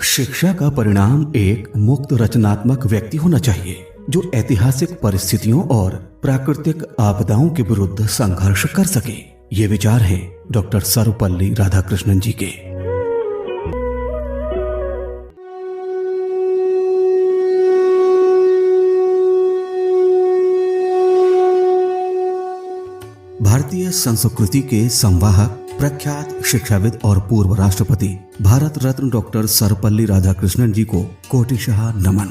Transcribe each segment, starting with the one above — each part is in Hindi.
शिक्षा का परिणाम एक मुक्त रचनात्मक व्यक्ति होना चाहिए जो ऐतिहासिक परिस्थितियों और प्राकृतिक आपदाओं के विरुद्ध संघर्ष कर सके। ये विचार हैं डॉक्टर सर्वपल्ली राधाकृष्णन जी के। भारतीय संस्कृति के संवाहक, प्रख्यात शिक्षाविद और पूर्व राष्ट्रपति भारत रत्न डॉक्टर सर्वपल्ली राधाकृष्णन जी को कोटिशः नमन।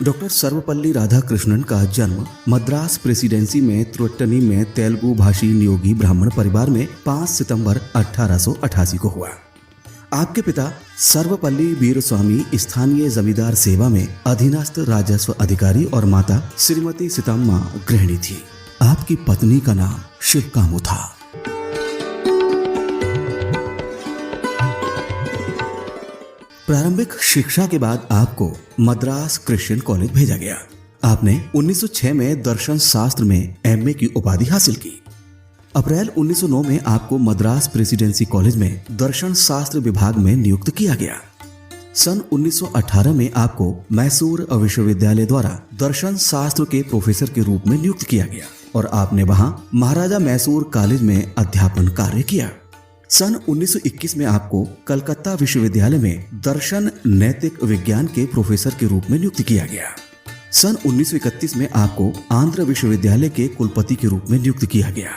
डॉक्टर सर्वपल्ली राधाकृष्णन का जन्म मद्रास प्रेसिडेंसी में त्रिट्टनी में तेलुगु भाषी नियोगी ब्राह्मण परिवार में 5 सितंबर 1888 को हुआ। आपके पिता सर्वपल्ली वीरस्वामी स्थानीय जमींदार सेवा में अधीनस्थ राजस्व अधिकारी और माता श्रीमती सीतम्मा गृहिणी थी। आपकी पत्नी का नाम शिवकामु था। प्रारंभिक शिक्षा के बाद आपको मद्रास क्रिश्चियन कॉलेज भेजा गया। आपने 1906 में दर्शन शास्त्र में एमए की उपाधि हासिल की। अप्रैल 1909 में आपको मद्रास प्रेसिडेंसी कॉलेज में दर्शन शास्त्र विभाग में नियुक्त किया गया। सन 1918 में आपको मैसूर विश्वविद्यालय द्वारा दर्शन शास्त्र के प्रोफेसर के रूप में नियुक्त किया गया और आपने वहां महाराजा मैसूर कॉलेज में अध्यापन कार्य किया। सन 1921 में आपको कलकत्ता विश्वविद्यालय में दर्शन नैतिक विज्ञान के प्रोफेसर के रूप में नियुक्त किया गया। सन 1931 में आपको आंध्र विश्वविद्यालय के कुलपति के रूप में नियुक्त किया गया।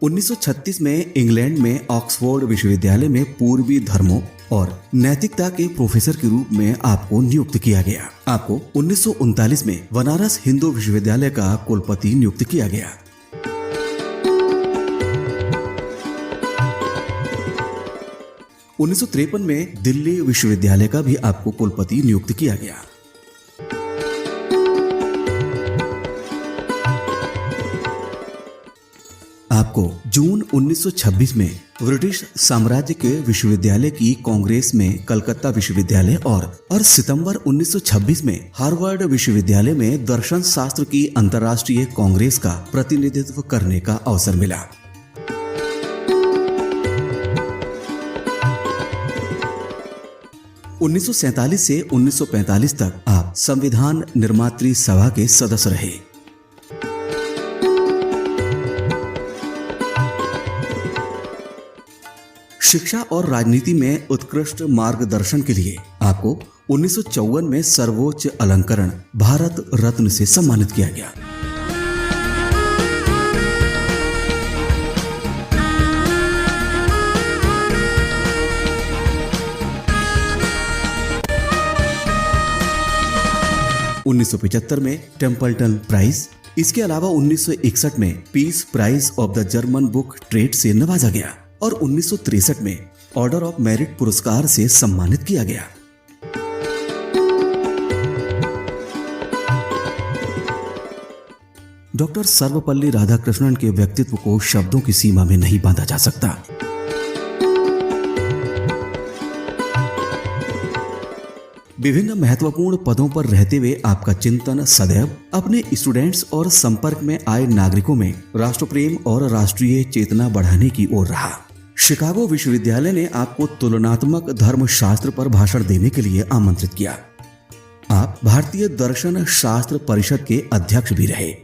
1936 में इंग्लैंड में ऑक्सफोर्ड विश्वविद्यालय में पूर्वी धर्मों और नैतिकता के प्रोफेसर के रूप में आपको नियुक्त किया गया। आपको 1939 में बनारस हिंदू विश्वविद्यालय का कुलपति नियुक्त किया गया। उन्नीस में दिल्ली विश्वविद्यालय का भी आपको कुलपति नियुक्त किया गया। आपको जून 1926 में ब्रिटिश साम्राज्य के विश्वविद्यालय की कांग्रेस में कलकत्ता विश्वविद्यालय और सितंबर 1926 में हार्वर्ड विश्वविद्यालय में दर्शन शास्त्र की अंतर्राष्ट्रीय कांग्रेस का प्रतिनिधित्व करने का अवसर मिला। (1947) से 1945 तक आप संविधान निर्मात्री सभा के सदस्य रहे। शिक्षा और राजनीति में उत्कृष्ट मार्गदर्शन के लिए आपको 1954 में सर्वोच्च अलंकरण भारत रत्न से सम्मानित किया गया। (1975 में टेम्पल्टन प्राइज, इसके अलावा 1961 में peace prize of the German book trade से नवाजा गया और 1963 में ऑर्डर ऑफ मेरिट पुरस्कार से सम्मानित किया गया। डॉक्टर सर्वपल्ली राधाकृष्णन के व्यक्तित्व को शब्दों की सीमा में नहीं बांधा जा सकता। विभिन्न महत्वपूर्ण पदों पर रहते हुए आपका चिंतन सदैव अपने स्टूडेंट्स और संपर्क में आए नागरिकों में राष्ट्र प्रेम और राष्ट्रीय चेतना बढ़ाने की ओर रहा। शिकागो विश्वविद्यालय ने आपको तुलनात्मक धर्मशास्त्र पर भाषण देने के लिए आमंत्रित किया। आप भारतीय दर्शन शास्त्र परिषद के अध्यक्ष भी रहे।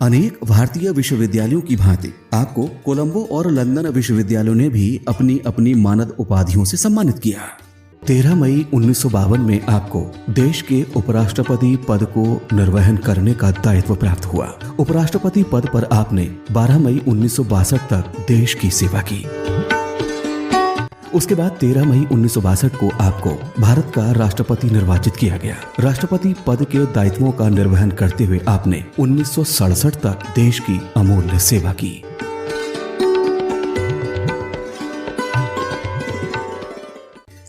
अनेक भारतीय विश्वविद्यालयों की भांति आपको कोलंबो और लंदन विश्वविद्यालयों ने भी अपनी अपनी मानद उपाधियों से सम्मानित किया। 13 मई 1952 में आपको देश के उपराष्ट्रपति पद को निर्वहन करने का दायित्व प्राप्त हुआ। उपराष्ट्रपति पद पर आपने 12 मई 1962 तक देश की सेवा की। उसके बाद 13 मई 1962 को आपको भारत का राष्ट्रपति निर्वाचित किया गया। राष्ट्रपति पद के दायित्वों का निर्वहन करते हुए आपने 1967 तक देश की अमूल्य सेवा की।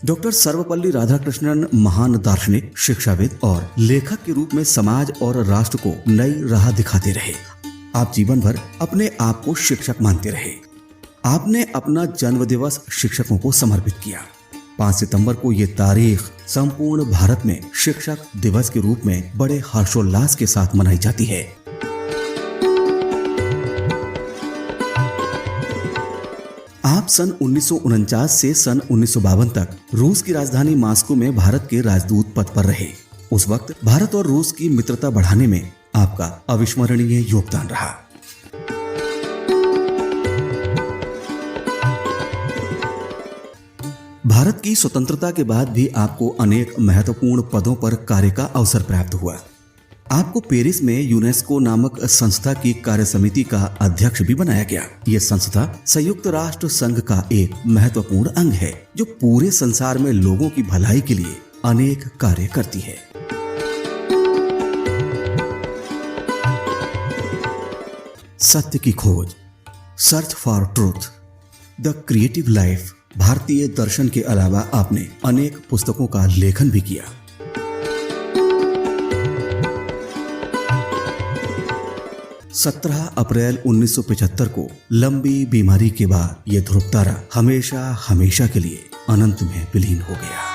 डॉक्टर सर्वपल्ली राधाकृष्णन महान दार्शनिक, शिक्षाविद और लेखक के रूप में समाज और राष्ट्र को नई राह दिखाते रहे। आप जीवन भर अपने आप को शिक्षक मानते रहे। आपने अपना जन्मदिवस शिक्षकों को समर्पित किया। 5 सितंबर को ये तारीख संपूर्ण भारत में शिक्षक दिवस के रूप में बड़े हर्षोल्लास के साथ मनाई जाती है। आप सन 1949 से सन 1952 तक रूस की राजधानी मॉस्को में भारत के राजदूत पद पर रहे। उस वक्त भारत और रूस की मित्रता बढ़ाने में आपका अविस्मरणीय योगदान रहा। भारत की स्वतंत्रता के बाद भी आपको अनेक महत्वपूर्ण पदों पर कार्य का अवसर प्राप्त हुआ। आपको पेरिस में यूनेस्को नामक संस्था की कार्य समिति का अध्यक्ष भी बनाया गया। यह संस्था संयुक्त राष्ट्र संघ का एक महत्वपूर्ण अंग है जो पूरे संसार में लोगों की भलाई के लिए अनेक कार्य करती है। सत्य की खोज, search for truth, the creative life. भारतीय दर्शन के अलावा आपने अनेक पुस्तकों का लेखन भी किया। 17 अप्रैल 1975 को लंबी बीमारी के बाद यह ध्रुव तारा हमेशा हमेशा के लिए अनंत में विलीन हो गया।